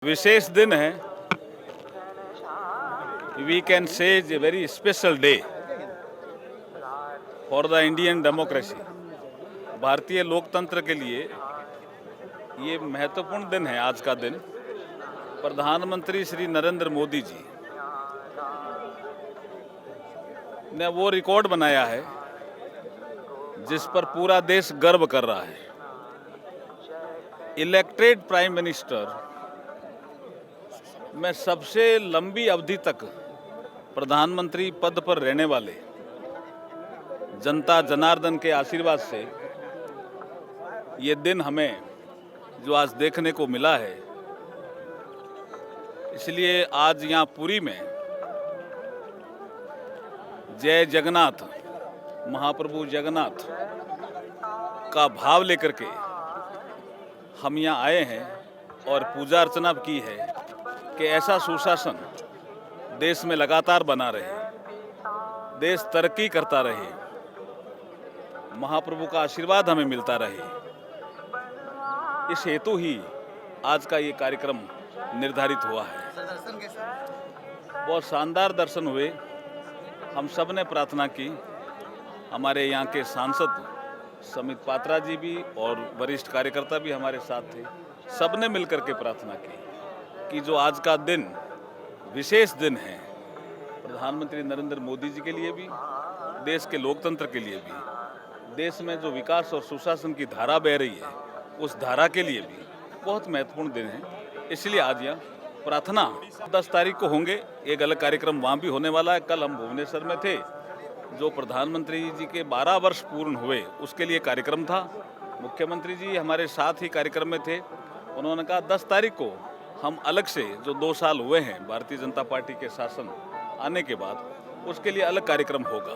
विशेष दिन है. We can say it's a very special day for the Indian democracy. भारतीय लोकतंत्र के लिए ये महत्वपूर्ण दिन है. आज का दिन प्रधानमंत्री श्री नरेंद्र मोदी जी ने वो रिकॉर्ड बनाया है जिस पर पूरा देश गर्व कर रहा है. इलेक्टेड प्राइम मिनिस्टर में सबसे लंबी अवधि तक प्रधानमंत्री पद पर रहने वाले जनता जनार्दन के आशीर्वाद से ये दिन हमें जो आज देखने को मिला है, इसलिए आज यहाँ पुरी में जय जगन्नाथ महाप्रभु जगन्नाथ का भाव लेकर के हम यहाँ आए हैं और पूजा अर्चना की है कि ऐसा सुशासन देश में लगातार बना रहे, देश तरक्की करता रहे, महाप्रभु का आशीर्वाद हमें मिलता रहे. इस हेतु ही आज का ये कार्यक्रम निर्धारित हुआ है. बहुत शानदार दर्शन हुए. हम सब ने प्रार्थना की. हमारे यहाँ के सांसद समित पात्रा जी भी और वरिष्ठ कार्यकर्ता भी हमारे साथ थे. सब ने मिलकर के प्रार्थना की कि जो आज का दिन विशेष दिन है, प्रधानमंत्री नरेंद्र मोदी जी के लिए भी, देश के लोकतंत्र के लिए भी, देश में जो विकास और सुशासन की धारा बह रही है उस धारा के लिए भी बहुत महत्वपूर्ण दिन है. इसलिए आज यहाँ प्रार्थना 10 तारीख को होंगे. एक अलग कार्यक्रम वहाँ भी होने वाला है. कल हम भुवनेश्वर में थे, जो प्रधानमंत्री जी के 12 वर्ष पूर्ण हुए उसके लिए कार्यक्रम था. मुख्यमंत्री जी हमारे साथ ही कार्यक्रम में थे. उन्होंने कहा 10 तारीख को हम अलग से, जो 2 साल हुए हैं भारतीय जनता पार्टी के शासन आने के बाद, उसके लिए अलग कार्यक्रम होगा.